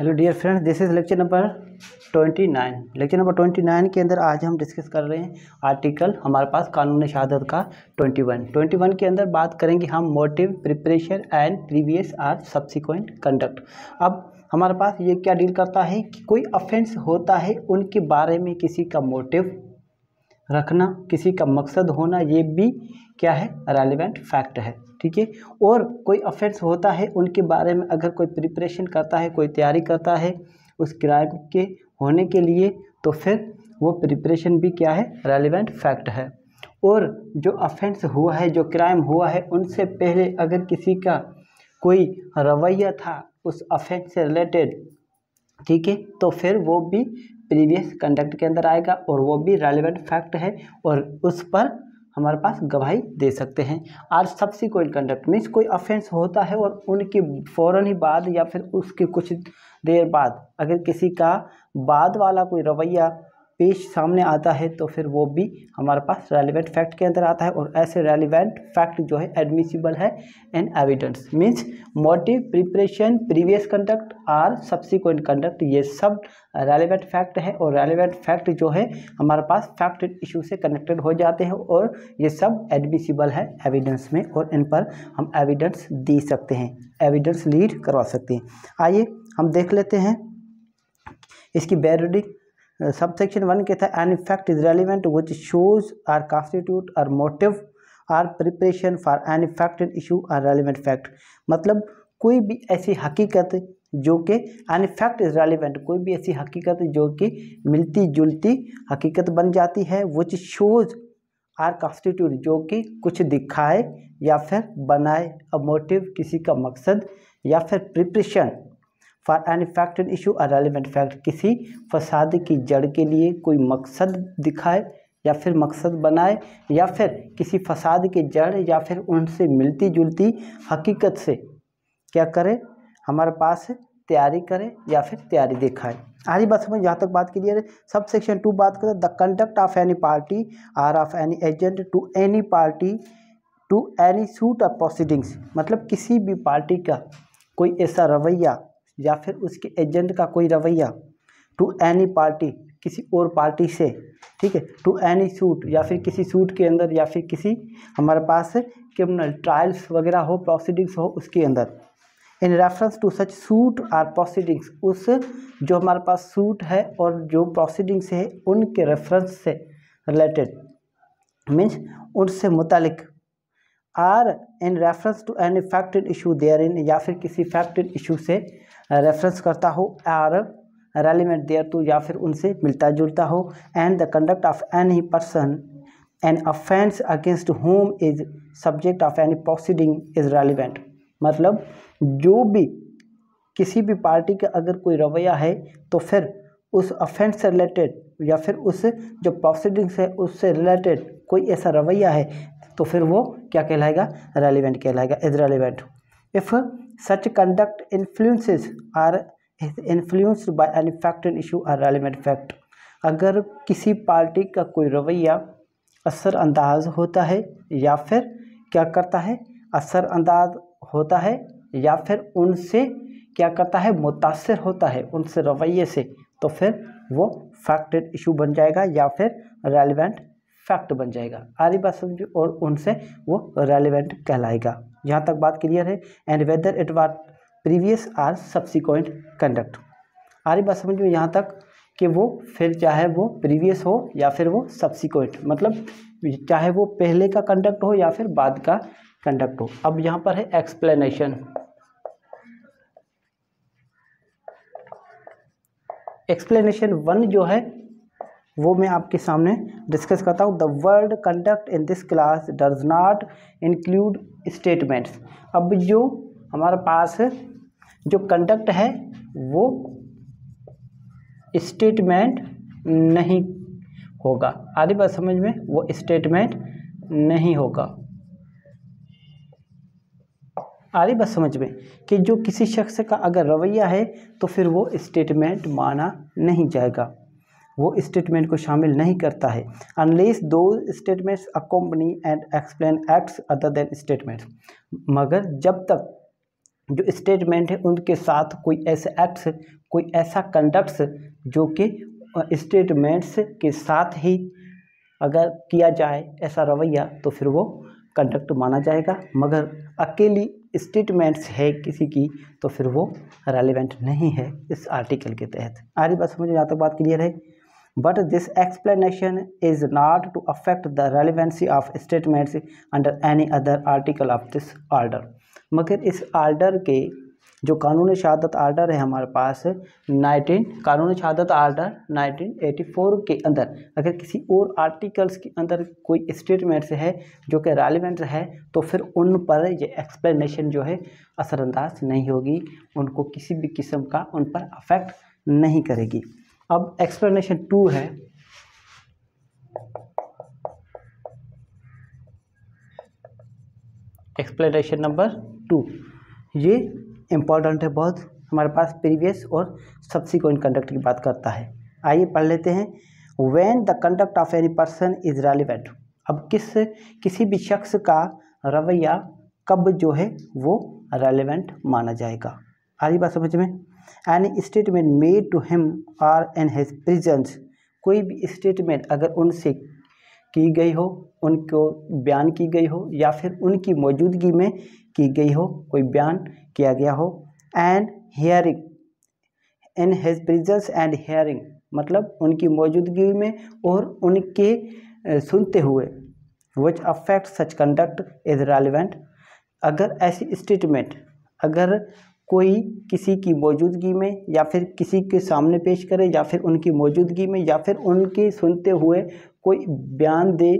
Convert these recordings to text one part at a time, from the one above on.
Hello dear friends, this is lecture number 29। Lecture number 29 के अंदर आज हम डिस्कस कर रहे हैं आर्टिकल हमारे पास कानून शहादत का 21 के अंदर बात करेंगे हम motive, preparation and previous or subsequent conduct. अब हमारे पास ये क्या डील करता है कि कोई ऑफेंस होता है उनके बारे में किसी का मोटिव रखना, किसी का मकसद होना, ये भी क्या है, रेलिवेंट फैक्ट है। ठीक है। और कोई ऑफेंस होता है उनके बारे में अगर कोई प्रिपरेशन करता है, कोई तैयारी करता है उस क्राइम के होने के लिए, तो फिर वो प्रिपरेशन भी क्या है, रेलिवेंट फैक्ट है। और जो ऑफेंस हुआ है, जो क्राइम हुआ है, उनसे पहले अगर किसी का कोई रवैया था उस ऑफेंस से रिलेटेड, ठीक है, तो फिर वो भी प्रीवियस कंडक्ट के अंदर आएगा और वो भी रेलिवेंट फैक्ट है और उस पर हमारे पास गवाही दे सकते हैं। आर सब्सिक्वेंट कंडक्ट मीन्स कोई ऑफेंस होता है और उनके फ़ौरन ही बाद या फिर उसके कुछ देर बाद अगर किसी का बाद वाला कोई रवैया पेश सामने आता है तो फिर वो भी हमारे पास रेलिवेंट फैक्ट के अंदर आता है। और ऐसे रेलिवेंट फैक्ट जो है एडमिसिबल है in evidence. Means motive, preparation, previous conduct or subsequent conduct, ये सब रेलिवेंट फैक्ट है। और रेलिवेंट फैक्ट जो है हमारे पास फैक्ट इशू से कनेक्टेड हो जाते हैं और ये सब एडमिसिबल है एविडेंस में और इन पर हम एविडेंस दे सकते हैं, एविडेंस लीड करवा सकते हैं। आइए हम देख लेते हैं इसकी बैरिडिक। सबसेक्शन 1 कहता है an fact is relevant which shows or constitute or motive or preparation for an fact in issue or relevant fact. मतलब कोई भी ऐसी हकीकत जो कि एन फैक्ट इज रेलिवेंट, कोई भी ऐसी हकीकत जो कि मिलती जुलती हकीकत बन जाती है, विच शोज आर कॉन्स्टिट्यूट, जो कि कुछ दिखाए या फिर बनाए, अ मोटिव किसी का मकसद, या फिर preparation for any fact in issue or relevant fact, किसी फसाद की जड़ के लिए कोई मकसद दिखाए या फिर मकसद बनाए, या फिर किसी फसाद के जड़ या फिर उनसे मिलती जुलती हकीकत से क्या करे, हमारे पास तैयारी करे या फिर तैयारी दिखाए। आगे बात समझ, यहाँ तक बात क्लियर है। सब सेक्शन 2 बात करें the conduct of any party or of any agent to any party to any suit of proceedings. मतलब किसी भी पार्टी का कोई ऐसा रवैया या फिर उसके एजेंट का कोई रवैया टू एनी पार्टी, किसी और पार्टी से, ठीक है, टू एनी सूट या फिर किसी सूट के अंदर या फिर किसी हमारे पास क्रिमिनल ट्रायल्स वगैरह हो, प्रोसीडिंग्स हो उसके अंदर, in reference to such suit or proceedings, उस जो हमारे पास सूट है और जो प्रोसीडिंग्स है उनके रेफरेंस से रिलेटेड, मीन्स उनसे मुतालिक, or in reference to any fact in issue therein, या फिर किसी फैक्ट इन इशू से रेफरेंस करता हो, आर रेलिवेंट देयर टू, या फिर उनसे मिलता जुलता हो, and the conduct of any person an offence against whom is subject of any proceeding is relevant. मतलब जो भी किसी भी पार्टी का अगर कोई रवैया है तो फिर उस ऑफेंस से रिलेटेड या फिर उस जो प्रोसीडिंग्स है उससे रिलेटेड कोई ऐसा रवैया है तो फिर वो क्या कहलाएगा, रेलिवेंट कहलाएगा, is relevant. If such conduct influences or influenced by any fact in issue or relevant fact. अगर किसी पार्टी का कोई रवैया असरअंदाज होता है या फिर क्या करता है, असरअंदाज होता है या फिर उनसे क्या करता है, मुतासिर होता है उनसे रवैये से, तो फिर वो फैक्ट इन इशू बन जाएगा या फिर रेलिवेंट फैक्ट बन जाएगा। आरी बात समझो, और उनसे वो रेलिवेंट कहलाएगा। यहाँ तक बात क्लियर है। And whether it was previous or subsequent conduct. आरी बात समझ में यहाँ तक कि वो फिर चाहे वो प्रीवियस हो या फिर वो सब्सिक्वेंट, मतलब चाहे वो पहले का कंडक्ट हो या फिर बाद का कंडक्ट हो। अब यहाँ पर है एक्सप्लेनेशन। एक्सप्लेनेशन 1 जो है वो मैं आपके सामने डिस्कस करता हूँ। The word conduct in this class does not include statements. अब जो हमारे पास जो कंडक्ट है वो स्टेटमेंट नहीं होगा। आधी बात समझ में, वो स्टेटमेंट नहीं होगा। आधी बात समझ में कि जो किसी शख्स का अगर रवैया है तो फिर वो स्टेटमेंट माना नहीं जाएगा, वो स्टेटमेंट को शामिल नहीं करता है। अनलेस दो statements accompany and explain acts other than statements. मगर जब तक जो स्टेटमेंट है उनके साथ कोई ऐसे एक्ट्स, कोई ऐसा कंडक्ट्स जो कि स्टेटमेंट्स के साथ ही अगर किया जाए ऐसा रवैया तो फिर वो कंडक्ट माना जाएगा, मगर अकेली स्टेटमेंट्स है किसी की तो फिर वो रेलिवेंट नहीं है इस आर्टिकल के तहत। आगे बात समझ में, यहाँ तक बात क्लियर है। But this explanation is not to affect the relevancy of statements under any other article of this order. मगर इस ऑर्डर के जो कानून शहादत ऑर्डर है हमारे पास कानून शहादत ऑर्डर 1984 के अंदर अगर किसी और आर्टिकल्स के अंदर कोई स्टेटमेंट्स है जो कि रेलिवेंट है तो फिर उन पर ये एक्सप्लेनेशन जो है असरअंदाज नहीं होगी, उनको किसी भी किस्म का उन पर अफेक्ट नहीं करेगी। अब एक्सप्लेनेशन 2 है, एक्सप्लेनेशन नंबर 2, ये इम्पॉर्टेंट है बहुत, हमारे पास प्रीवियस और सब्सिक्वेंट कंडक्ट की बात करता है। आइए पढ़ लेते हैं। When the conduct of any person is relevant. अब किसी भी शख्स का रवैया कब जो है वो रेलिवेंट माना जाएगा। आगे बात समझ में। Any statement made to him और इन हिज प्रेजेंस। कोई भी स्टेटमेंट अगर उनसे की गई हो, उनको बयान की गई हो या फिर उनकी मौजूदगी में की गई हो, कोई बयान किया गया हो। And hearing, in his presence and hearing मतलब उनकी मौजूदगी में और उनके सुनते हुए। Which affect such conduct is relevant. अगर ऐसी स्टेटमेंट अगर कोई किसी की मौजूदगी में या फिर किसी के सामने पेश करे या फिर उनकी मौजूदगी में या फिर उनके सुनते हुए कोई बयान दे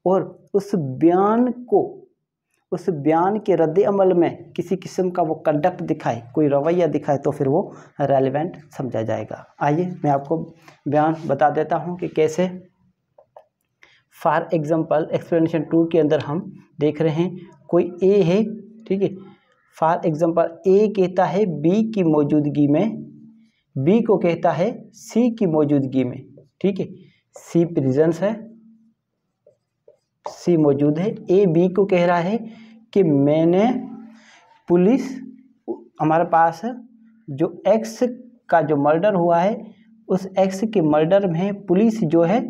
और उस बयान के रद्द अमल में किसी किस्म का वो कंडक्ट दिखाए, कोई रवैया दिखाए तो फिर वो रेलिवेंट समझा जाएगा। आइए मैं आपको बयान बता देता हूँ कि कैसे। फॉर एग्जांपल एक्सप्लेनेशन 2 के अंदर हम देख रहे हैं कोई ए है, ठीक है। फॉर एग्जांपल ए कहता है बी की मौजूदगी में, बी को कहता है सी की मौजूदगी में, ठीक है। सी प्रेजेंस है, सी मौजूद है। ए बी को कह रहा है कि मैंने पुलिस, हमारे पास जो एक्स का जो मर्डर हुआ है उस एक्स के मर्डर में पुलिस जो है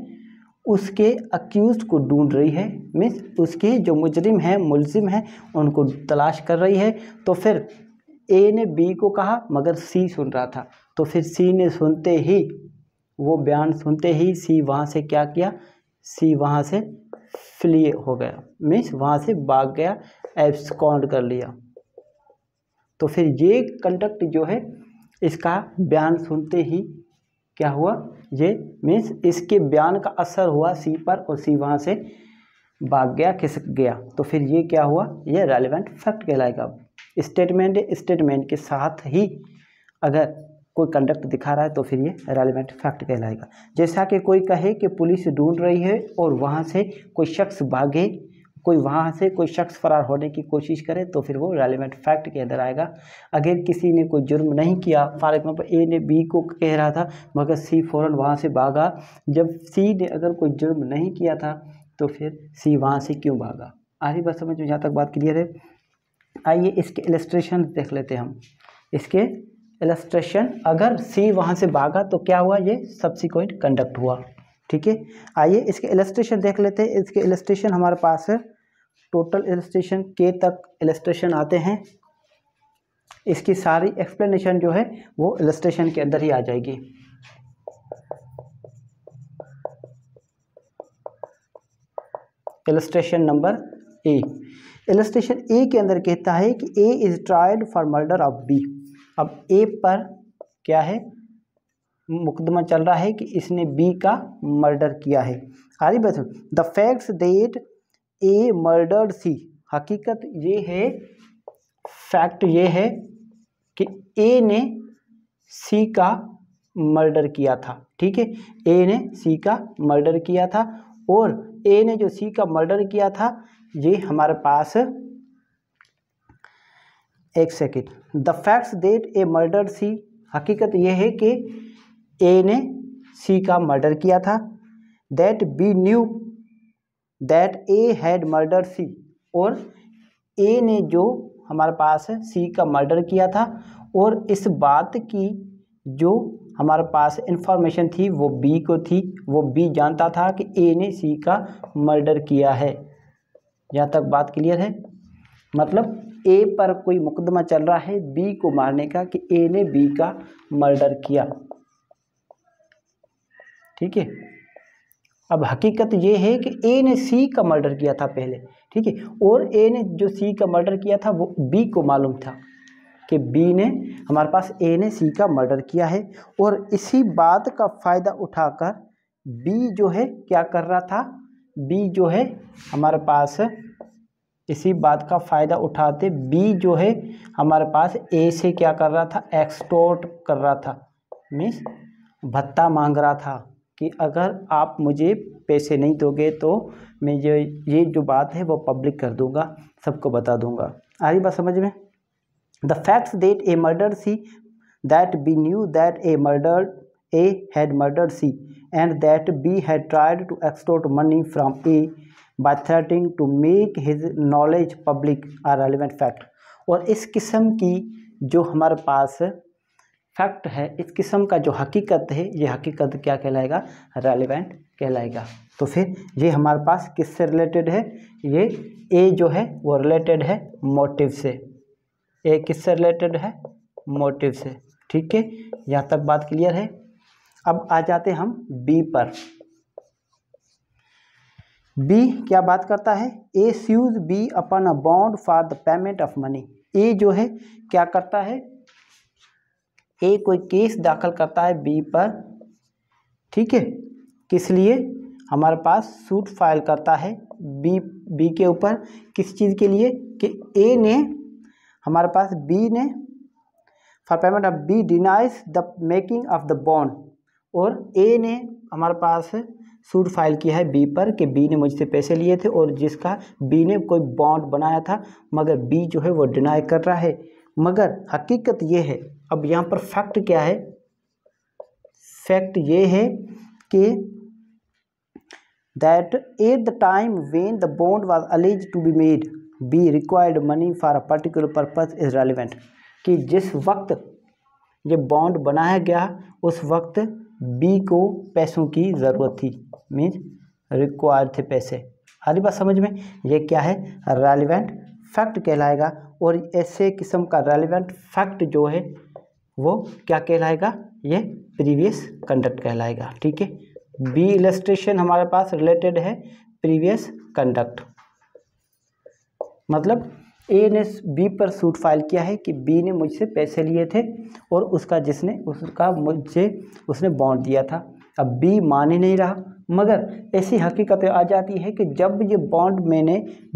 उसके अक्यूज को ढूंढ रही है, मीन्स उसके जो मुजरिम हैं, मुलजिम हैं, उनको तलाश कर रही है। तो फिर ए ने बी को कहा मगर सी सुन रहा था, तो फिर सी ने सुनते ही, वो बयान सुनते ही सी वहाँ से क्या किया, सी वहाँ से फ्ली हो गया, मीन्स वहाँ से भाग गया, एब्सकॉन्ड कर लिया। तो फिर ये कंडक्ट जो है इसका बयान सुनते ही क्या हुआ, ये मीन्स इसके बयान का असर हुआ सी पर और सी वहाँ से भाग गया, खिसक गया। तो फिर ये क्या हुआ, ये रेलिवेंट फैक्ट कहलाएगा। स्टेटमेंट के साथ ही अगर कोई कंडक्ट दिखा रहा है तो फिर ये रेलिवेंट फैक्ट कहलाएगा। जैसा कि कोई कहे कि पुलिस ढूंढ रही है और वहाँ से कोई शख्स भागे, वहाँ से कोई शख्स फरार होने की कोशिश करे तो फिर वो रेलिवेंट फैक्ट के अंदर आएगा। अगर किसी ने कोई जुर्म नहीं किया, फॉर एग्जाम्पल ए ने बी को कह रहा था मगर सी फ़ौरन वहाँ से भागा, जब सी ने अगर कोई जुर्म नहीं किया था तो फिर सी वहाँ से क्यों भागा। आधी बात समझ में, जहाँ तक बात क्लियर है। आइए इसके इलस्ट्रेशन देख लेते हैं हम। इसके इलस्ट्रेशन, अगर सी वहाँ से भागा तो क्या हुआ, ये सब्सिक्वेंट कंडक्ट हुआ, ठीक है। आइए इसके इलस्ट्रेशन देख लेते हैं। इसके इलस्ट्रेशन हमारे पास है टोटल इलस्ट्रेशन के तक इलस्ट्रेशन आते हैं। इसकी सारी एक्सप्लेनेशन जो है वो इलस्ट्रेशन के अंदर ही आ जाएगी। Illustration number A. Illustration A के अंदर कहता है कि A is tried for murder of B. अब ए पर क्या है, मुकदमा चल रहा है कि इसने बी का मर्डर किया है। आगे बता, the facts that A murdered C. हकीकत ये है, फैक्ट ये है कि ए ने सी का मर्डर किया था, ठीक है। ए ने सी का मर्डर किया था और ए ने जो सी का मर्डर किया था ये हमारे पास, एक second, the facts that A murdered C. हकीकत यह है कि ए ने सी का मर्डर किया था। That B knew that A had murdered C. और ए ने जो हमारे पास सी का मर्डर किया था और इस बात की जो हमारे पास इंफॉर्मेशन थी वो बी को थी, वो बी जानता था कि ए ने सी का मर्डर किया है। यहाँ तक बात क्लियर है। मतलब ए पर कोई मुकदमा चल रहा है बी को मारने का कि ए ने बी का मर्डर किया। ठीक है। अब हकीकत ये है कि ए ने सी का मर्डर किया था पहले, ठीक है, और ए ने जो सी का मर्डर किया था वो बी को मालूम था कि बी ने हमारे पास ए ने सी का मर्डर किया है। और इसी बात का फ़ायदा उठाकर बी जो है क्या कर रहा था, बी जो है हमारे पास इसी बात का फ़ायदा उठाते बी जो है हमारे पास ए से क्या कर रहा था, एक्सटॉर्ट कर रहा था, मीन्स भत्ता मांग रहा था कि अगर आप मुझे पैसे नहीं दोगे तो मैं ये जो बात है वो पब्लिक कर दूंगा, सबको बता दूंगा। आ रही बात समझ में। The facts that A murder C, that B knew that A had murdered C and that B had tried to extort money from A by threatening to make his knowledge public or relevant fact. और इस किस्म की जो हमारे पास fact है, इस किस्म का जो हकीकत है, ये हकीकत क्या कहलाएगा, रेलिवेंट कहलाएगा। तो फिर ये हमारे पास किससे रिलेटेड है, ये ए जो है वो रिलेटेड है मोटिव से। ए किससे रिलेटेड है, मोटिव से। ठीक है, यहाँ तक बात क्लियर है। अब आ जाते हम बी पर। बी क्या बात करता है, A sues B upon a bond for the payment of money. A जो है क्या करता है, ए कोई केस दाखिल करता है बी पर, ठीक है, किस लिए, हमारे पास सूट फाइल करता है बी के ऊपर, किस चीज़ के लिए कि ए ने हमारे पास बी ने for payment of B denies the making of the bond. और ए ने हमारे पास सूट फाइल किया है बी पर कि बी ने मुझसे पैसे लिए थे और जिसका बी ने कोई बॉन्ड बनाया था, मगर बी जो है वो डिनाई कर रहा है। मगर हकीकत ये है, अब यहाँ पर फैक्ट क्या है, फैक्ट ये है कि that at the time when the bond was alleged to be made B required money for a particular purpose is relevant. कि जिस वक्त ये बॉन्ड बनाया गया उस वक्त बी को पैसों की ज़रूरत थी, मीन्स रिक्वायर्ड थे पैसे। हरी बात समझ में, ये क्या है, रेलिवेंट फैक्ट कहलाएगा। और ऐसे किस्म का रेलिवेंट फैक्ट जो है वो क्या कहलाएगा, ये प्रीवियस कंडक्ट कहलाएगा। ठीक है, बी इलस्ट्रेशन हमारे पास रिलेटेड है प्रीवियस कंडक्ट। मतलब ए ने बी पर सूट फाइल किया है कि बी ने मुझसे पैसे लिए थे और उसका उसने बॉन्ड दिया था। अब बी मान ही नहीं रहा, मगर ऐसी हकीकत आ जाती है कि जब ये बॉन्ड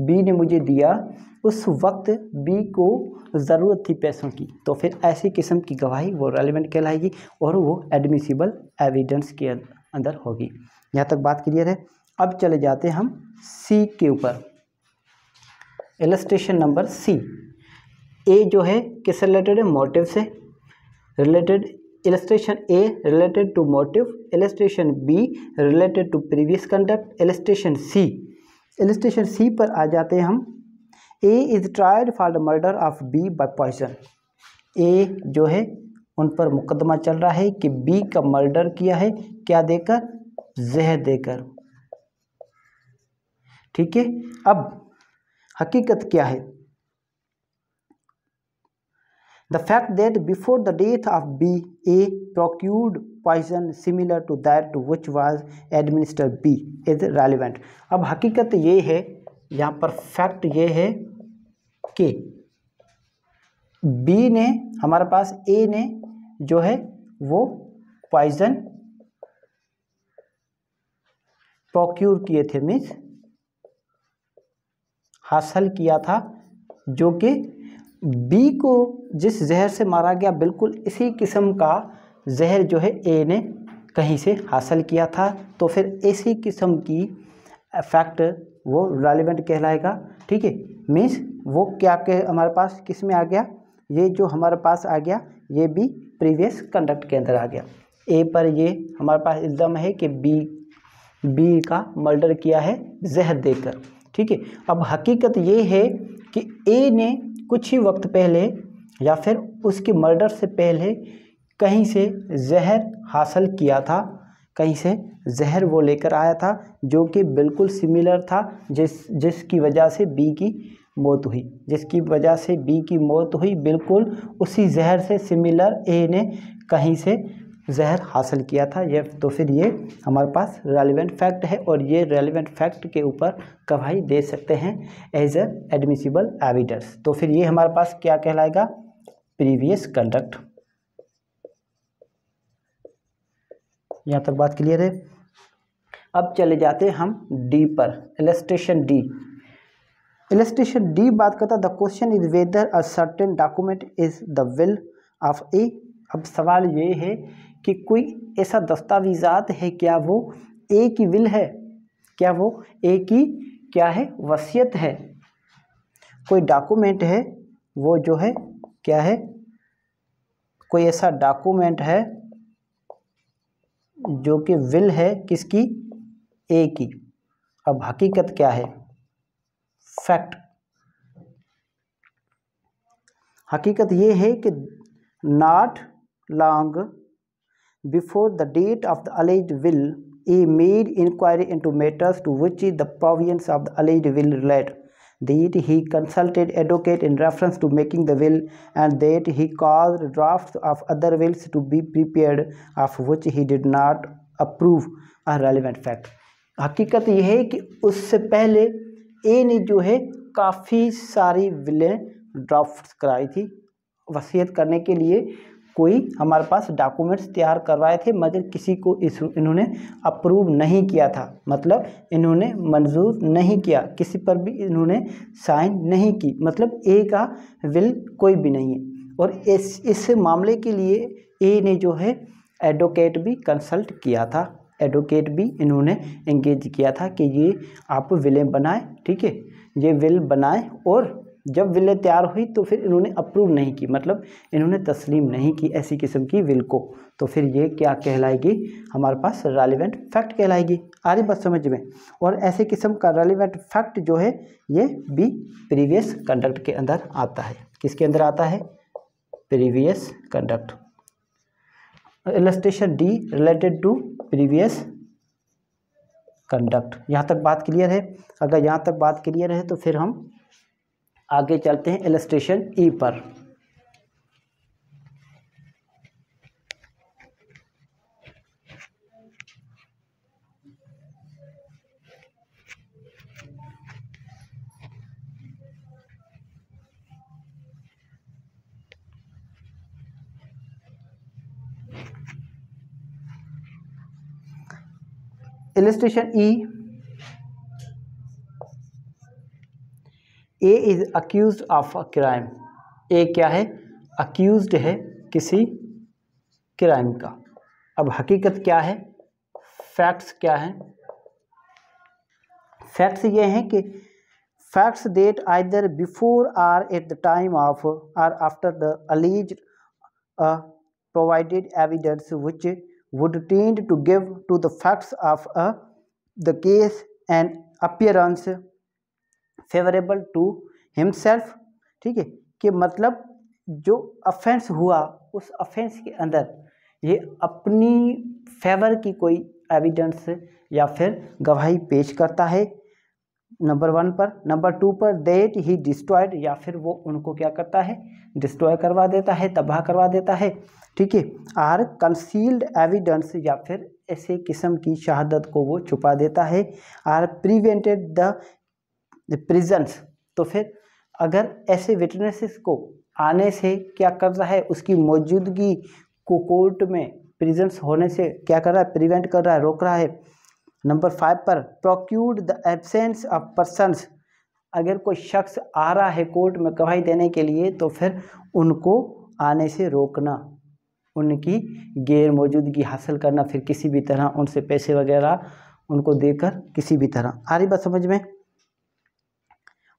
बी ने मुझे दिया उस वक्त बी को ज़रूरत थी पैसों की, तो फिर ऐसी किस्म की गवाही वो रेलिवेंट कहलाएगी और वो एडमिसिबल एविडेंस के अंदर होगी। यहाँ तक बात क्लियर है। अब चले जाते हैं हम सी के ऊपर। Illustration number C. ए जो है किससे रिलेटेड है, मोटिव से related. Illustration A related to motive, illustration B related to previous conduct, illustration C पर आ जाते हैं हम। A is tried for the murder of B by poison. A जो है उन पर मुकदमा चल रहा है कि बी का मर्डर किया है, क्या देकर, जहर देकर। ठीक है, अब हकीकत क्या है, the fact that before the death of B A procured poison similar to that which was administered B is relevant. अब हकीकत ये है, यहाँ पर फैक्ट ये है कि बी ने हमारे पास ए ने जो है वो पॉइजन प्रोक्यूर किए थे, मीन्स हासिल किया था, जो कि बी को जिस जहर से मारा गया बिल्कुल इसी किस्म का जहर जो है ए ने कहीं से हासिल किया था। तो फिर इसी किस्म की फैक्ट वो रेलिवेंट कहलाएगा। ठीक है, मीन्स वो क्या कह हमारे पास किस में आ गया, ये जो हमारे पास आ गया ये भी प्रीवियस कंडक्ट के अंदर आ गया। ए पर ये हमारे पास इल्ज़ाम है कि बी का मर्डर किया है जहर देकर। ठीक है, अब हकीकत ये है कि ए ने कुछ ही वक्त पहले या फिर उसके मर्डर से पहले कहीं से जहर हासिल किया था, कहीं से जहर वो लेकर आया था जो कि बिल्कुल सिमिलर था जिसकी वजह से बी की मौत हुई, जिसकी वजह से बी की मौत हुई, बिल्कुल उसी जहर से सिमिलर ए ने कहीं से जहर हासिल किया था। ये तो फिर ये हमारे पास रेलिवेंट फैक्ट है और ये रेलिवेंट फैक्ट के ऊपर गवाही दे सकते हैं एज ए एडमिसिबल एविडेंस। तो फिर ये हमारे पास क्या कहलाएगा? Previous conduct. यहाँ तक बात क्लियर है। अब चले जाते हैं हम डी पर, इलस्ट्रेशन डी। इलस्ट्रेशन डी बात करता the question is whether a certain document is the will of A. अब सवाल ये है कि कोई ऐसा दस्तावेजात है, क्या वो ए की विल है, क्या वो ए की क्या है, वसीयत है। कोई डॉक्यूमेंट है वो जो है क्या है, कोई ऐसा डॉक्यूमेंट है जो कि विल है किसकी, ए की। अब हकीकत क्या है, फैक्ट। हकीकत ये है कि not long before the date of the alleged will a made inquiry into matters to which the provisions of the alleged will relate, that he consulted advocate in reference to making the will, and that he caused drafts of other wills to be prepared of which he did not approve a relevant fact। हकीकत यह है कि उससे पहले ए ने जो है काफ़ी सारी विलें ड्राफ्ट कराई थी वसीयत करने के लिए। कोई हमारे पास डॉक्यूमेंट्स तैयार करवाए थे मगर किसी को इन्होंने अप्रूव नहीं किया था, मतलब इन्होंने मंजूर नहीं किया, किसी पर भी इन्होंने साइन नहीं की, मतलब ए का विल कोई भी नहीं है। और इस मामले के लिए ए ने जो है एडवोकेट भी कंसल्ट किया था, एडवोकेट भी इन्होंने एंगेज किया था कि ये आप विलें बनाएं, ठीक है, ये विल बनाएं। और जब विलें तैयार हुई तो फिर इन्होंने अप्रूव नहीं की, मतलब इन्होंने तस्लीम नहीं की ऐसी किस्म की विल को। तो फिर ये क्या कहलाएगी, हमारे पास रेलिवेंट फैक्ट कहलाएगी। आ रही बात समझ में। और ऐसे किस्म का रेलिवेंट फैक्ट जो है ये भी प्रीवियस कंडक्ट के अंदर आता है। किसके अंदर आता है? Previous conduct. Illustration D related to previous conduct. यहाँ तक बात क्लियर है? अगर यहाँ तक बात क्लियर है तो फिर हम आगे चलते हैं इलस्ट्रेशन ई पर। Illustration e, A is accused of a crime. A क्या है? अक्यूज्ड है किसी क्राइम का। अब हकीकत क्या है, फैक्ट्स क्या हैं? फैक्ट्स ये हैं कि facts that either before or at the time of or after the alleged provided evidence which would tend to give to the facts of the case an appearance favorable to himself। ठीक है, कि मतलब जो offence हुआ उस offence के अंदर ये अपनी फेवर की कोई एविडेंस या फिर गवाही पेश करता है, नंबर 1 पर। नंबर 2 पर दैट ही डिस्ट्रॉयड, या फिर वो उनको क्या करता है, डिस्ट्रॉय करवा देता है, तबाह करवा देता है, ठीक है। आर कंसील्ड एविडेंस, या फिर ऐसे किस्म की शहादत को वो छुपा देता है। आर प्रिवेंटेड द प्रेजेंस, तो फिर अगर ऐसे विटनेसेस को आने से क्या कर रहा है, उसकी मौजूदगी को कोर्ट में प्रेजेंस होने से क्या कर रहा है, प्रिवेंट कर रहा है, रोक रहा है। नंबर 5 पर प्रोक्यूर्ड द एब्सेंस ऑफ पर्सन्स, अगर कोई शख्स आ रहा है कोर्ट में गवाही देने के लिए तो फिर उनको आने से रोकना, उनकी गैर मौजूदगी हासिल करना, फिर किसी भी तरह उनसे पैसे वगैरह उनको देकर किसी भी तरह। आ रही बात समझ में?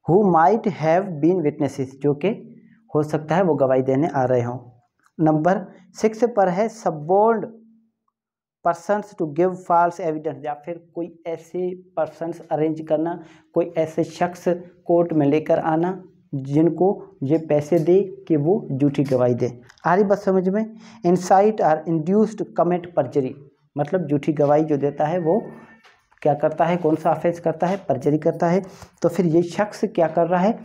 Who might have been witnesses, जो कि हो सकता है वो गवाही देने आ रहे हों। नंबर 6 पर है suborned persons to give false evidence, या फिर कोई ऐसे पर्सन्स अरेंज करना, कोई ऐसे शख्स कोर्ट में लेकर आना जिनको ये पैसे दे कि वो झूठी गवाही दे। आ रही बात समझ में। इंसाइट आर इंड्यूस्ड कमिट परजरी, मतलब झूठी गवाही जो देता है वो क्या करता है, कौन सा ऑफेंस करता है, परजरी करता है। तो फिर ये शख्स क्या कर रहा है,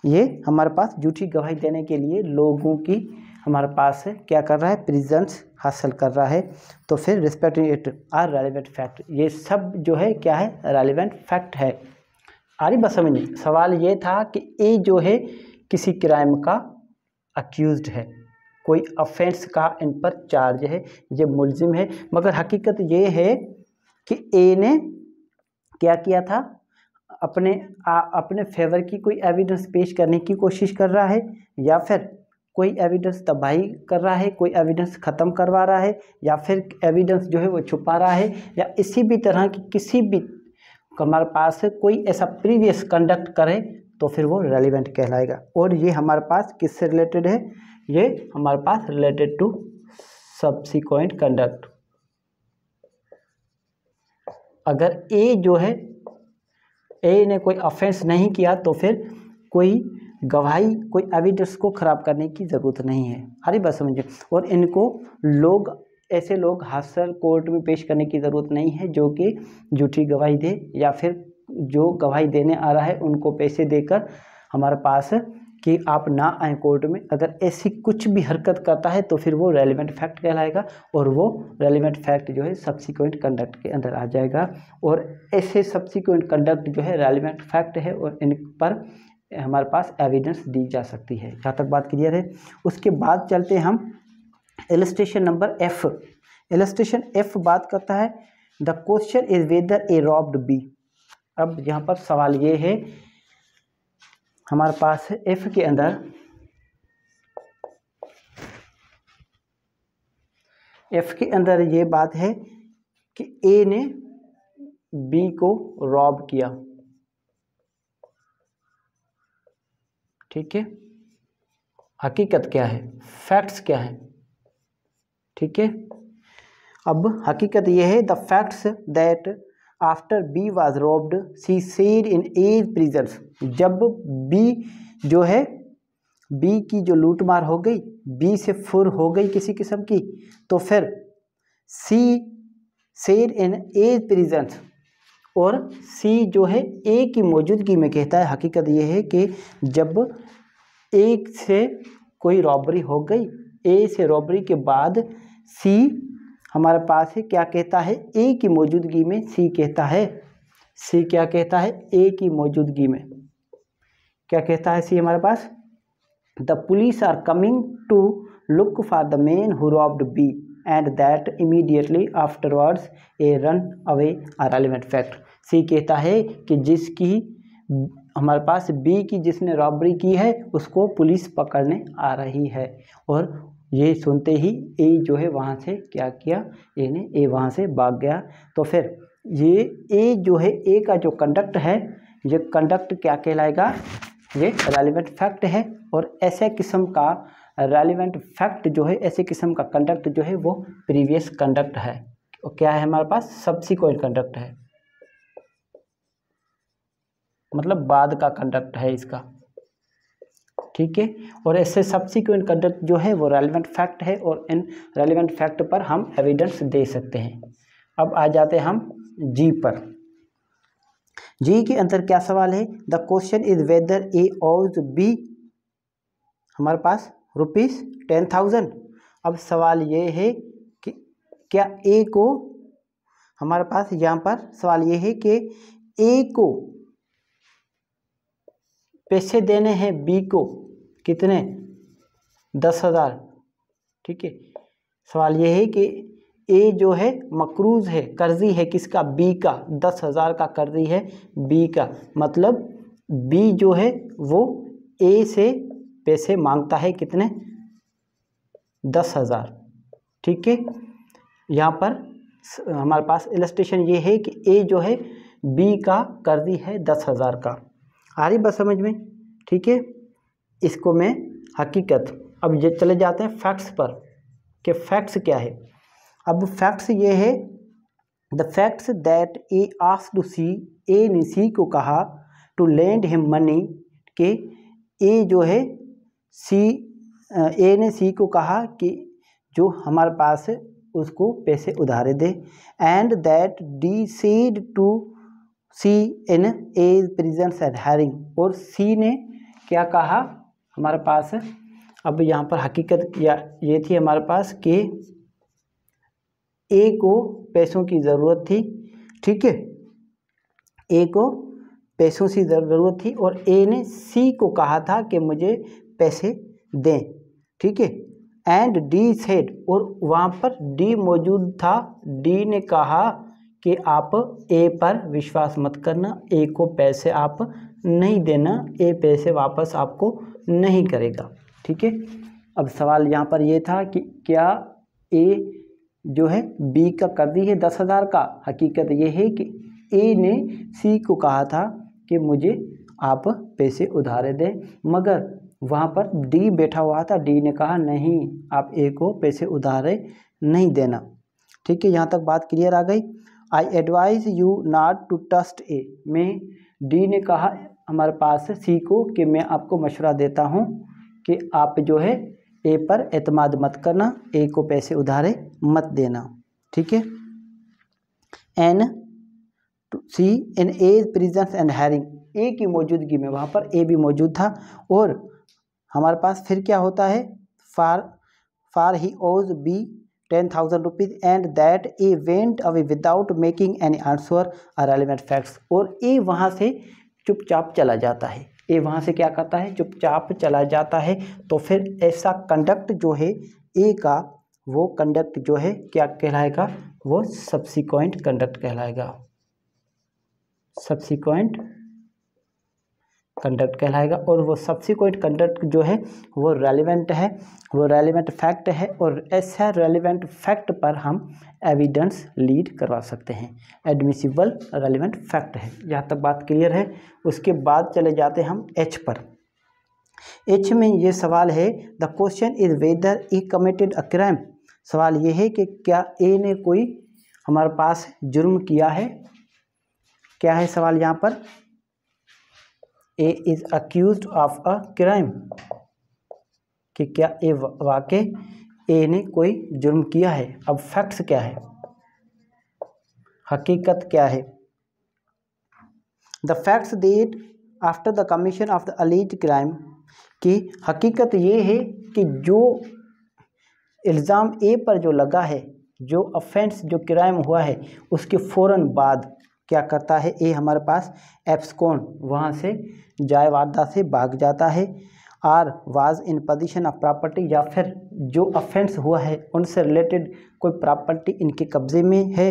ये हमारे पास झूठी गवाही देने के लिए लोगों की हमारे पास क्या कर रहा है, प्रेजेंस हासिल कर रहा है। तो फिर respecting it or relevant fact, ये सब जो है क्या है, रेलिवेंट फैक्ट है। आ रही बात समझ। सवाल ये था कि ए जो है किसी क्राइम का अक्यूज्ड है, कोई ऑफेंस का इन पर चार्ज है, ये मुलजिम है, मगर हकीकत ये है कि ए ने क्या किया था, अपने फेवर की कोई एविडेंस पेश करने की कोशिश कर रहा है, या फिर कोई एविडेंस तबाही कर रहा है, कोई एविडेंस ख़त्म करवा रहा है, या फिर एविडेंस जो है वो छुपा रहा है, या इसी भी तरह की किसी भी हमारे पास कोई ऐसा प्रीवियस कंडक्ट करे तो फिर वो रेलिवेंट कहलाएगा। और ये हमारे पास किससे रिलेटेड है, ये हमारे पास रिलेटेड टू सब्सिक्वेंट कंडक्ट। अगर ए जो है, ए ने कोई ऑफेंस नहीं किया तो फिर कोई गवाही, कोई एविडेंस को ख़राब करने की ज़रूरत नहीं है। हरी बात समझिए। और इनको लोग, ऐसे लोग हासिल कोर्ट में पेश करने की ज़रूरत नहीं है जो कि झूठी गवाही दे, या फिर जो गवाही देने आ रहा है उनको पैसे देकर हमारे पास कि आप ना आए कोर्ट में। अगर ऐसी कुछ भी हरकत करता है तो फिर वो रेलिवेंट फैक्ट कहलाएगा, और वो रेलिवेंट फैक्ट जो है सब्सिक्वेंट कंडक्ट के अंदर आ जाएगा। और ऐसे सब्सिक्वेंट कंडक्ट जो है रेलिवेंट फैक्ट है, और इन पर हमारे पास एविडेंस दी जा सकती है। जहाँ तक बात क्लियर है। उसके बाद चलते हैं हम illustration number F. Illustration F बात करता है the question is whether A robbed B. अब यहाँ पर सवाल ये है, हमारे पास एफ के अंदर, एफ के अंदर ये बात है कि ए ने बी को रॉब किया, ठीक है। हकीकत क्या है, फैक्ट्स क्या है, ठीक है। अब हकीकत यह है, the facts that after B was robbed C said in his presence. जब बी जो है, बी की जो लूटमार हो गई, बी से फुर हो गई किसी किस्म की, तो फिर C said in his presence, और सी जो है ए की मौजूदगी में कहता है। हकीकत यह है कि जब ए से कोई रॉबरी हो गई, ए से रॉबरी के बाद सी हमारे पास है क्या कहता है, ए की मौजूदगी में सी कहता है, सी क्या कहता है, ए की मौजूदगी में क्या कहता है सी हमारे पास, the police are coming to look for the man who robbed B and that immediately afterwards A run away are relevant fact. C कहता है कि जिसकी हमारे पास बी की जिसने रॉबरी की है उसको पुलिस पकड़ने आ रही है। और ये सुनते ही ए जो है वहाँ से क्या किया, ए वहाँ से भाग गया। तो फिर ये ए जो है, ए का जो कंडक्ट है, ये कंडक्ट क्या कहलाएगा, ये रेलिवेंट फैक्ट है। और ऐसे किस्म का रेलिवेंट फैक्ट जो है, ऐसे किस्म का कंडक्ट जो है वो प्रीवियस कंडक्ट है। और क्या है हमारे पास, सब्सिक्वेंट कंडक्ट है, मतलब बाद का कंडक्ट है इसका, ठीक है। और ऐसे सब्सिक्वेंट कंडक्ट जो है वो रेलिवेंट फैक्ट है, और इन रेलिवेंट फैक्ट पर हम एविडेंस दे सकते हैं। अब आ जाते हैं हम जी पर। जी के अंदर क्या सवाल है, द क्वेश्चन इज वेदर ए ओज बी हमारे पास ₹10,000। अब सवाल ये है कि क्या ए को, हमारे पास यहाँ पर सवाल ये है कि ए को पैसे देने हैं बी को, कितने, 10,000, ठीक है। सवाल ये है कि ए जो है मकरूज है, कर्जी है किसका, बी का, 10,000 का कर्जी है बी का। मतलब बी जो है वो ए से पैसे मांगता है, कितने, 10,000, ठीक है। यहाँ पर हमारे पास इलस्ट्रेशन ये है कि ए जो है बी का कर्जी है 10,000 का। आ रही बात समझ में, ठीक है। इसको मैं हकीकत, अब ये चले जाते हैं फैक्ट्स पर कि फैक्ट्स क्या है। अब फैक्ट्स ये है, the facts that A asked to C, A ने सी को कहा टू लेंड हिम मनी, के ए जो है ए ने सी को कहा कि जो हमारे पास है उसको पैसे उधारे दे, and that D said to C in A presence and hiring, और सी ने क्या कहा हमारे पास है। अब यहाँ पर हकीकत या ये थी हमारे पास कि ए को पैसों की ज़रूरत थी, ठीक है, ए को पैसों की ज़रूरत थी और ए ने सी को कहा था कि मुझे पैसे दें, ठीक है, एंड डी सेड, और वहाँ पर डी मौजूद था। डी ने कहा कि आप ए पर विश्वास मत करना, ए को पैसे आप नहीं देना, ए पैसे वापस आपको नहीं करेगा, ठीक है। अब सवाल यहाँ पर ये था कि क्या ए जो है बी का कर्जी है 10,000 का। हकीकत ये है कि ए ने सी को कहा था कि मुझे आप पैसे उधारे दें, मगर वहाँ पर डी बैठा हुआ था। डी ने कहा नहीं, आप ए को पैसे उधारे नहीं देना, ठीक है। यहाँ तक बात क्लियर आ गई। I advise you not to trust A, में डी ने कहा हमारे पास सी को कि मैं आपको मशवरा देता हूँ कि आप जो है ए पर एतमाद मत करना, ए को पैसे उधारे मत देना, ठीक है। In C in A presence and hiring, A की मौजूदगी में वहाँ पर ए भी मौजूद था, और हमारे पास फिर क्या होता है, for he owes B 10,000 rupees and that A went away without making any answer a relevant facts, और ए वहाँ से चुपचाप चला जाता है। ए वहाँ से क्या करता है, चुपचाप चला जाता है। तो फिर ऐसा कंडक्ट जो है ए का, वो कंडक्ट जो है क्या कहलाएगा, वो सब्सिक्वेंट कंडक्ट कहलाएगा, सब्सिक्वेंट कंडक्ट कहलाएगा। और वो सब्सिक्वेंट कंडक्ट जो है वो रेलेवेंट है, वो रेलेवेंट फैक्ट है, और ऐसा रेलेवेंट फैक्ट पर हम एविडेंस लीड करवा सकते हैं, एडमिसिबल रेलेवेंट फैक्ट है। यहाँ तक बात क्लियर है। उसके बाद चले जाते हैं हम एच पर। एच में ये सवाल है, the question is whether A committed a crime. सवाल ये है कि क्या ए ने कोई हमारे पास जुर्म किया है। क्या है सवाल यहाँ पर, A is accused of a crime, कि क्या ए वाकई ए ने कोई जुर्म किया है। अब फैक्ट्स क्या है, हकीकत क्या है। The facts that after the commission of the alleged crime, कि हकीकत ये है कि जो इल्ज़ाम ए पर जो लगा है, जो ऑफेंस जो क्राइम हुआ है, उसके फ़ौरन बाद क्या करता है ए, हमारे पास एब्सकॉन, वहाँ से जायवादा से भाग जाता है। Or was in position of property, या फिर जो ऑफेंस हुआ है उनसे रिलेटेड कोई प्रॉपर्टी इनके कब्जे में है।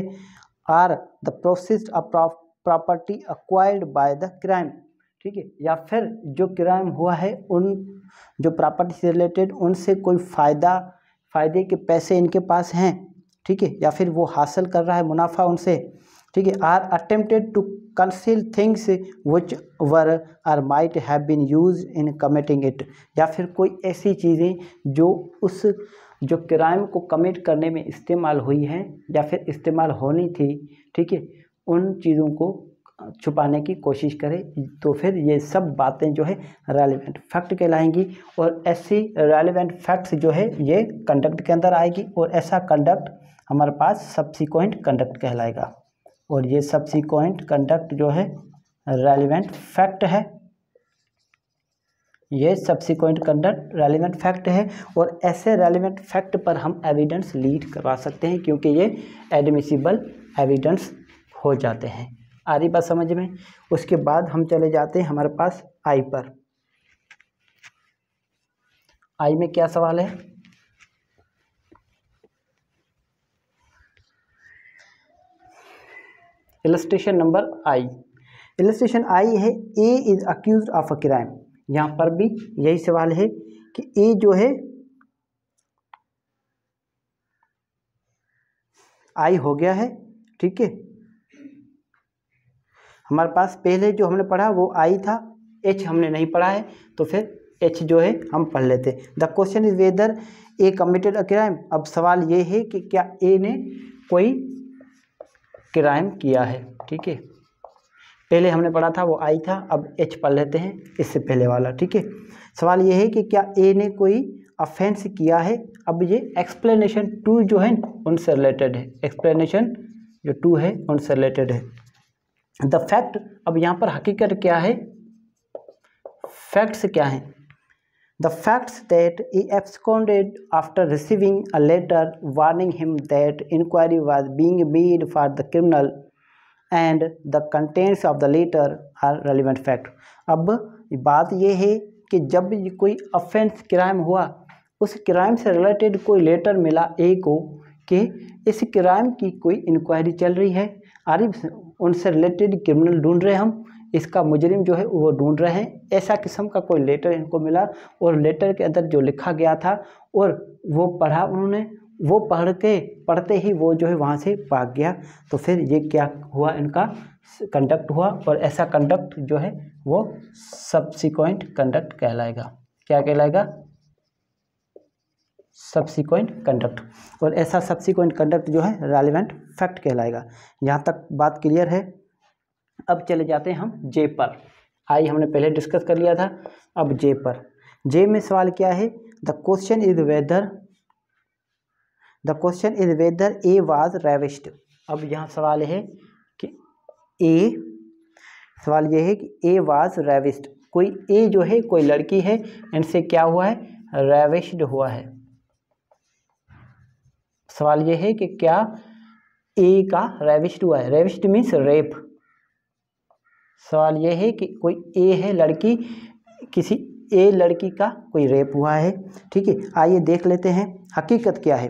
Or the process of property acquired by the crime, ठीक है, या फिर जो क्राइम हुआ है उन जो प्रॉपर्टी से रिलेटेड उनसे कोई फ़ायदे के पैसे इनके पास हैं, ठीक है, या फिर वो हासिल कर रहा है मुनाफा उनसे, ठीक है। Or attempted to conceal things which were or might have been use in committing it, या फिर कोई ऐसी चीज़ें जो उस जो क्राइम को कमिट करने में इस्तेमाल हुई हैं या फिर इस्तेमाल होनी थी, ठीक है, उन चीज़ों को छुपाने की कोशिश करे। तो फिर ये सब बातें जो है रेलेवेंट फैक्ट कहलाएंगी, और ऐसी रेलेवेंट फैक्ट्स जो है ये कंडक्ट के अंदर आएगी, और ऐसा कंडक्ट हमारे पास सब्सिक्वेंट कंडक्ट कहलाएगा। और ये सब्सिक्वेंट कंडक्ट जो है रेलेवेंट फैक्ट है, ये सब्सिक्वेंट कंडक्ट रेलेवेंट फैक्ट है, और ऐसे रेलेवेंट फैक्ट पर हम एविडेंस लीड करवा सकते हैं, क्योंकि ये एडमिसिबल एविडेंस हो जाते हैं। आ रही बात समझ में। उसके बाद हम चले जाते हैं हमारे पास आई पर। आई में क्या सवाल है, illustration number I. Illustration I है, A is accused of a crime. यहाँ पर भी यही सवाल है कि ए जो है आई हो गया है, ठीक है, हमारे पास पहले जो हमने पढ़ा वो आई था, एच हमने नहीं पढ़ा है, तो फिर एच जो है हम पढ़ लेते। The question is whether A committed a crime. अब सवाल ये है कि क्या ए ने कोई क्राइम किया है, ठीक है। पहले हमने पढ़ा था वो आई था, अब एच पढ़ लेते हैं इससे पहले वाला। ठीक है, सवाल ये है कि क्या ए ने कोई ऑफेंस किया है। अब ये एक्सप्लेनेशन 2 जो है उनसे रिलेटेड है, एक्सप्लेनेशन जो 2 है उनसे रिलेटेड है। द फैक्ट, अब यहाँ पर हकीकत क्या है, फैक्ट्स क्या हैं। The facts that he absconded after receiving a letter warning him that inquiry was being made for the criminal and the contents of the letter are relevant fact। अब बात ये है कि जब कोई ऑफेंस क्राइम हुआ, उस क्राइम से रिलेटेड कोई लेटर मिला ए को कि इस क्राइम की कोई इंक्वायरी चल रही है, अरे उनसे रिलेटेड क्रिमिनल ढूंढ रहे हम, इसका मुजरिम जो है वो ढूंढ रहे हैं, ऐसा किस्म का कोई लेटर इनको मिला और लेटर के अंदर जो लिखा गया था और वो पढ़ा उन्होंने, वो पढ़ते ही वो जो है वहाँ से भाग गया। तो फिर ये क्या हुआ, इनका कंडक्ट हुआ और ऐसा कंडक्ट जो है वो सब्सिक्वेंट कंडक्ट कहलाएगा। क्या कहलाएगा, सब्सिक्वेंट कंडक्ट। और ऐसा सब्सिक्वेंट कंडक्ट जो है रेलेवेंट फैक्ट कहलाएगा। यहाँ तक बात क्लियर है। अब चले जाते हैं हम जे पर। आई हमने पहले डिस्कस कर लिया था, अब जे पर। जे में सवाल क्या है, the question is whether A was ravished. अब यहाँ सवाल है कि सवाल ये है कि ए वाज रेविश्ड, कोई ए जो है कोई लड़की है, इनसे क्या हुआ है, रेविश्ड हुआ है। सवाल ये है कि क्या ए का रेविश्ड हुआ है, रेविश्ड मीन्स रेप। सवाल यह है कि कोई ए है लड़की, किसी ए लड़की का कोई रेप हुआ है। ठीक है, आइए देख लेते हैं हकीकत क्या है।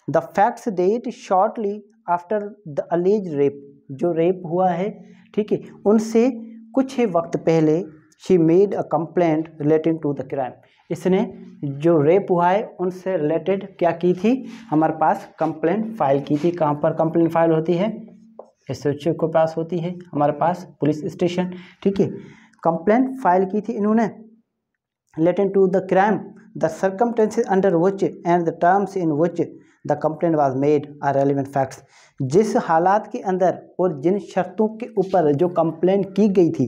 The facts that shortly after the alleged rape, जो रेप हुआ है, ठीक है, उनसे कुछ ही वक्त पहले she made a complaint relating to the crime. इसने जो रेप हुआ है उनसे रिलेटेड क्या की थी, हमारे पास कंप्लेंट फाइल की थी। कहाँ पर कंप्लेंट फाइल होती है, एसएचओ के पास होती है, हमारे पास पुलिस स्टेशन। ठीक है, कंप्लेंट फाइल की थी इन्होंने relating to the crime, the circumstances under which and the terms in which the complaint was made are relevant facts. जिस हालात के अंदर और जिन शर्तों के ऊपर जो कंप्लेंट की गई थी,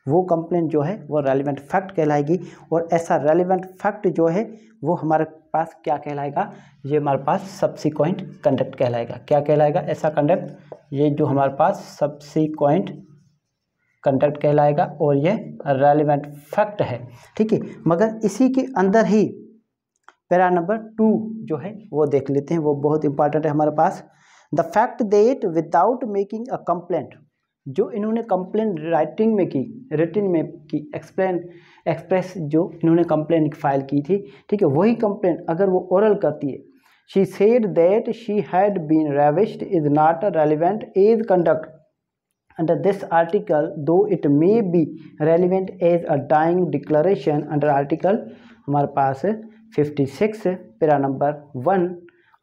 वो कंप्लेंट जो है वो रेलेवेंट फैक्ट कहलाएगी। और ऐसा रेलेवेंट फैक्ट जो है वो हमारे पास क्या कहलाएगा, ये हमारे पास सब्सिक्वेंट कंडक्ट कहलाएगा। क्या कहलाएगा, ऐसा कंडक्ट, ये जो हमारे पास सब्सिक्वेंट कंडक्ट कहलाएगा और ये रेलेवेंट फैक्ट है। ठीक है, मगर इसी के अंदर ही पैरा नंबर 2 जो है वो देख लेते हैं, वो बहुत इंपॉर्टेंट है हमारे पास। The fact that without making a complaint, जो इन्होंने कंप्लेंट राइटिंग में की, रिटन में की, एक्सप्रेस जो इन्होंने कंप्लेंट फाइल की थी, ठीक है, वही कंप्लेंट अगर वो ओरल करती है, she said that she had been ravished is not relevant as conduct under this article, though it may be relevant as a dying declaration under article हमारे पास 56 para number 1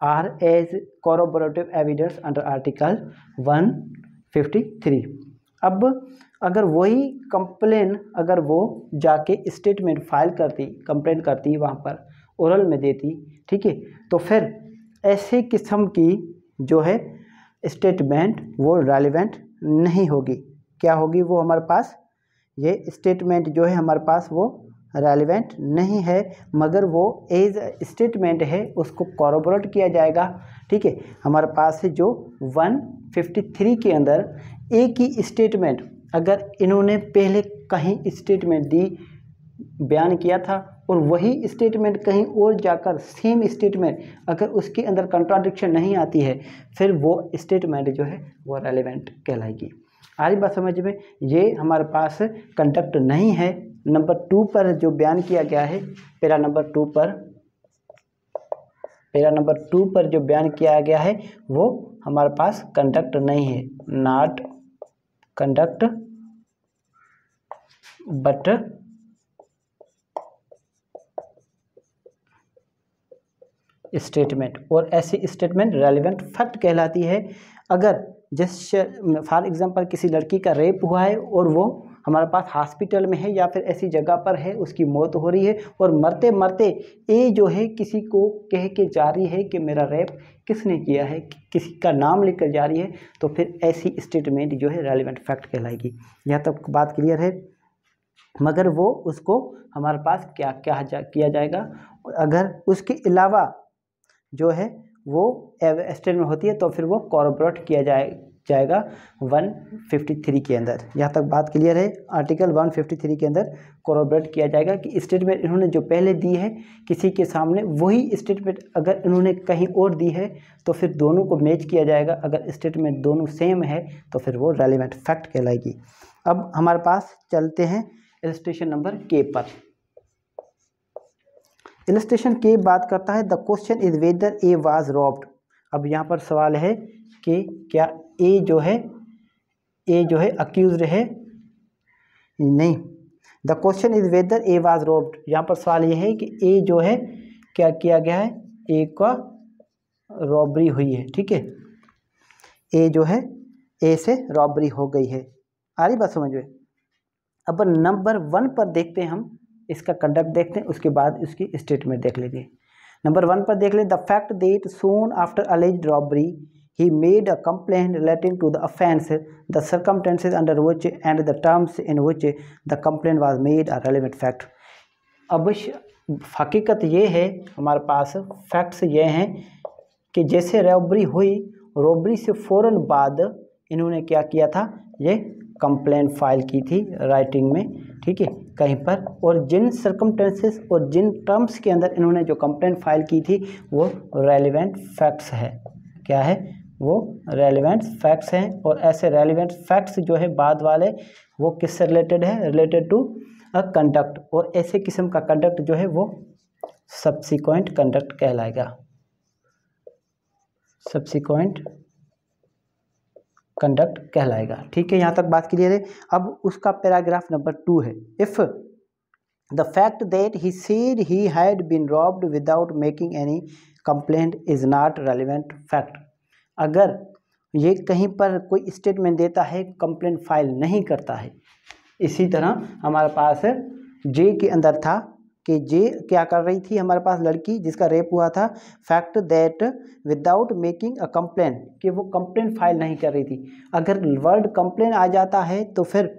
or as corroborative evidence under article 153। अब अगर वही complain अगर वो जाके statement file करती, complaint करती, वहाँ पर ओरल में देती, ठीक है, तो फिर ऐसे किस्म की जो है स्टेटमेंट वो रेलिवेंट नहीं होगी। क्या होगी वो हमारे पास, ये स्टेटमेंट जो है हमारे पास वो रेलिवेंट नहीं है, मगर वो एज स्टेटमेंट है, उसको कॉरोबोरेट किया जाएगा। ठीक है, हमारे पास है जो 153 के अंदर एक ही स्टेटमेंट अगर इन्होंने पहले कहीं स्टेटमेंट दी, बयान किया था, और वही स्टेटमेंट कहीं और जाकर सेम स्टेटमेंट अगर उसके अंदर कंट्राडिक्शन नहीं आती है, फिर वो स्टेटमेंट जो है वो रेलिवेंट कहलाएगी। आज बात समझ में, ये हमारे पास कंडक्ट नहीं है। नंबर 2 पर जो बयान किया गया है, पैरा नंबर 2 पर जो बयान किया गया है वो हमारे पास कंडक्ट नहीं है, नॉट कंडक्ट बट स्टेटमेंट। और ऐसी स्टेटमेंट रेलिवेंट फैक्ट कहलाती है। अगर जिस फॉर एग्जांपल किसी लड़की का रेप हुआ है और वो हमारे पास हॉस्पिटल में है या फिर ऐसी जगह पर है, उसकी मौत हो रही है और मरते मरते ए जो है किसी को कह के जा रही है कि मेरा रेप किसने किया है, किसी का नाम लेकर जा रही है, तो फिर ऐसी स्टेटमेंट जो है रेलिवेंट फैक्ट कहलाएगी। यहाँ तक बात क्लियर है। मगर वो उसको हमारे पास क्या क्या किया जाएगा, अगर उसके अलावा जो है वो स्टेटमेंट होती है तो फिर वो कॉर्पोरेट किया जाएगा 153 के अंदर। यहाँ तक बात क्लियर है। आर्टिकल 153 के अंदर कॉर्पोरेट किया जाएगा कि स्टेटमेंट इन्होंने जो पहले दी है किसी के सामने, वही स्टेटमेंट अगर इन्होंने कहीं और दी है तो फिर दोनों को मैच किया जाएगा। अगर स्टेटमेंट दोनों सेम है तो फिर वो रेलिवेंट फैक्ट कहलाएगी। अब हमारे पास चलते हैं इलस्ट्रेशन नंबर के पर। इलस्ट्रेशन के बात करता है the question is whether A was robbed. अब यहाँ पर सवाल है कि क्या ए जो है अक्यूज्ड है, नहीं। The question is whether A was robbed, यहाँ पर सवाल ये है कि ए जो है क्या किया गया है, ए का रॉबरी हुई है, ठीक है। ए जो है ए से रॉबरी हो गई है। आ रही बात समझ में। अब नंबर 1 पर देखते हैं हम, इसका कंडक्ट देखते हैं, उसके बाद इसकी स्टेटमेंट देख लेंगे। नंबर 1 पर देख लें the fact that soon after alleged robbery he made a complaint relating to the offence the circumstances under which and the terms in which the complaint was made a relevant fact. अब हकीकत ये है, हमारे पास facts ये हैं कि जैसे robbery हुई, रॉबरी से फ़ौरन बाद इन्होंने क्या किया था, ये कंप्लेंट फाइल की थी राइटिंग में, ठीक है, कहीं पर, और जिन सर्कमस्टेंसेस और जिन टर्म्स के अंदर इन्होंने जो कंप्लेंट फाइल की थी वो रेलिवेंट फैक्ट्स है। क्या है वो? रेलिवेंट फैक्ट्स हैं। और ऐसे रेलिवेंट फैक्ट्स जो है बाद वाले वो किससे रिलेटेड है? Related to a conduct. और ऐसे किस्म का कंडक्ट जो है वो सब्सिक्वेंट कंडक्ट कहलाएगा। सब्सिक्वेंट कंडक्ट कहलाएगा, ठीक है। यहाँ तक बात क्लियर है। अब उसका पैराग्राफ नंबर 2 है, if the fact that he said he had been robbed without making any complaint is not relevant fact. अगर ये कहीं पर कोई स्टेटमेंट देता है, कंप्लेंट फाइल नहीं करता है। इसी तरह हमारे पास जे के अंदर था कि जे क्या कर रही थी, हमारे पास लड़की जिसका रेप हुआ था, fact that without making a complaint, कि वो कंप्लेंट फाइल नहीं कर रही थी। अगर वर्ड कंप्लेंट आ जाता है तो फिर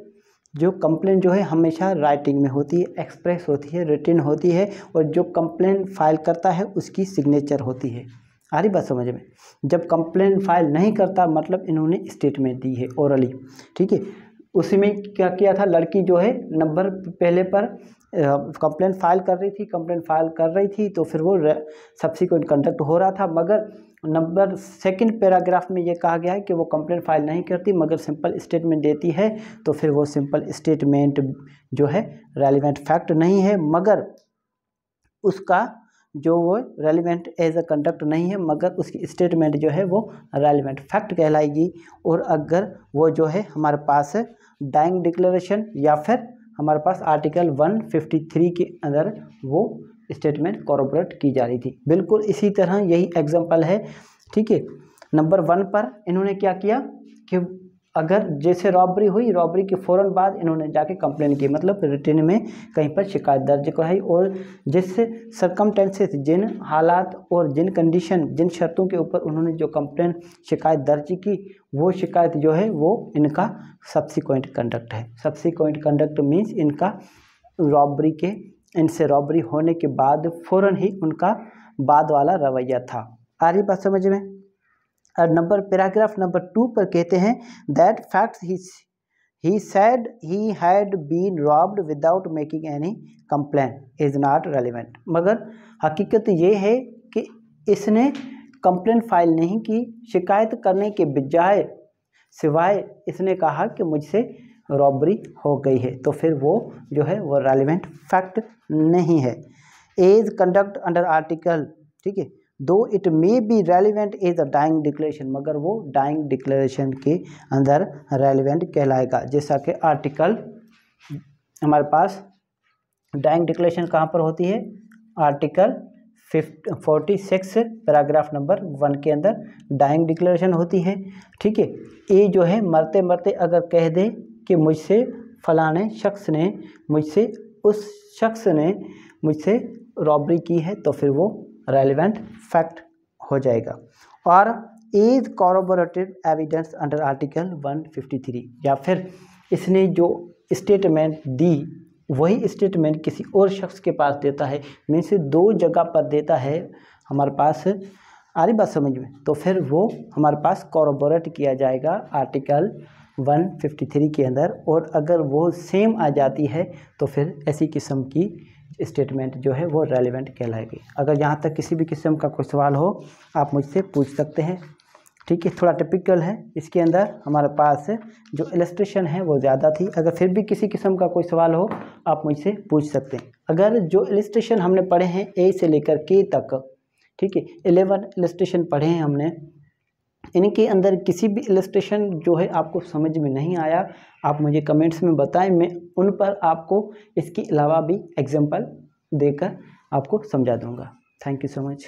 जो कंप्लेंट जो है हमेशा राइटिंग में होती है, एक्सप्रेस होती है, रिटन होती है, और जो कंप्लेंट फाइल करता है उसकी सिग्नेचर होती है। आ रही बात समझ में। जब कंप्लेंट फाइल नहीं करता मतलब इन्होंने स्टेटमेंट दी है ओरली, ठीक है। उसी में क्या किया था, लड़की जो है नंबर पहले पर कंप्लेंट फाइल कर रही थी तो फिर वो सब्सिक्वेंट कंडक्ट हो रहा था। मगर नंबर 2 पैराग्राफ में ये कहा गया है कि वो कंप्लेंट फाइल नहीं करती मगर सिंपल स्टेटमेंट देती है, तो फिर वो सिंपल स्टेटमेंट जो है रेलिवेंट फैक्ट नहीं है, मगर उसका जो वो रेलिवेंट एज अ कंडक्ट नहीं है, मगर उसकी स्टेटमेंट जो है वो रेलिवेंट फैक्ट कहलाएगी। और अगर वो जो है हमारे पास डाइंग डिक्लेरेशन या फिर हमारे पास आर्टिकल 153 के अंदर वो स्टेटमेंट कॉर्पोरेट की जा रही थी। बिल्कुल इसी तरह यही एग्जांपल है, ठीक है। नंबर 1 पर इन्होंने क्या किया कि अगर जैसे रॉबरी हुई, रॉबरी के फ़ौरन बाद इन्होंने जाके कंप्लेन की, मतलब रिटन में कहीं पर शिकायत दर्ज कराई, और जिससे सर्कमस्टेंसेस, जिन हालात और जिन कंडीशन, जिन शर्तों के ऊपर उन्होंने जो कंप्लेन शिकायत दर्ज की, वो शिकायत जो है वो इनका सब्सिक्वेंट कंडक्ट है। सब्सिक्वेंट कंडक्ट मीन्स इनका रॉबरी के, इनसे रॉबरी होने के बाद फ़ौरन ही उनका बाद वाला रवैया था। आ रही बात समझ में। और पैराग्राफ नंबर 2 पर कहते हैं that facts he said he had been robbed without making any complaint is not relevant. मगर हकीकत ये है कि इसने कंप्लेंट फाइल नहीं की, शिकायत करने के बजाय सिवाय इसने कहा कि मुझसे रॉबरी हो गई है, तो फिर वो जो है वो रेलिवेंट फैक्ट नहीं है। एज कंडक्ट अंडर आर्टिकल, ठीक है, though it may be relevant as a dying declaration, मगर वो डाइंग डिक्लेरेशन के अंदर रेलिवेंट कहलाएगा। जैसा कि आर्टिकल हमारे पास डाइंग डिक्लेरेशन कहाँ पर होती है, आर्टिकल 46 पैराग्राफ नंबर 1 के अंदर डाइंग डिक्लेरेशन होती है, ठीक है। ए जो है मरते मरते अगर कह दे कि मुझसे फलाने शख्स ने मुझसे उस शख्स ने मुझसे रॉबरी की है, तो फिर वो रेलिवेंट फैक्ट हो जाएगा। और इज कॉरोबोरेटिव एविडेंस अंडर आर्टिकल 153, या फिर इसने जो स्टेटमेंट दी वही स्टेटमेंट किसी और शख्स के पास देता है, मीन्स दो जगह पर देता है हमारे पास, आ रही बात समझ में, तो फिर वो हमारे पास कॉरोबोरेट किया जाएगा आर्टिकल 153 के अंदर। और अगर वो सेम आ जाती है तो फिर ऐसी किस्म की स्टेटमेंट जो है वो रेलिवेंट कहलाएगी। अगर यहाँ तक किसी भी किस्म का कोई सवाल हो आप मुझसे पूछ सकते हैं, ठीक है। थोड़ा टिपिकल है, इसके अंदर हमारे पास जो इलस्ट्रेशन है वो ज़्यादा थी। अगर फिर भी किसी किस्म का कोई सवाल हो आप मुझसे पूछ सकते हैं। अगर जो इलस्ट्रेशन हमने पढ़े हैं ए से लेकर के तक, ठीक है, 11 इलस्ट्रेशन पढ़े हैं हमने, इनके अंदर किसी भी इलस्ट्रेशन जो है आपको समझ में नहीं आया आप मुझे कमेंट्स में बताएं, मैं उन पर आपको इसके अलावा भी एग्जाम्पल देकर आपको समझा दूंगा। Thank you so much.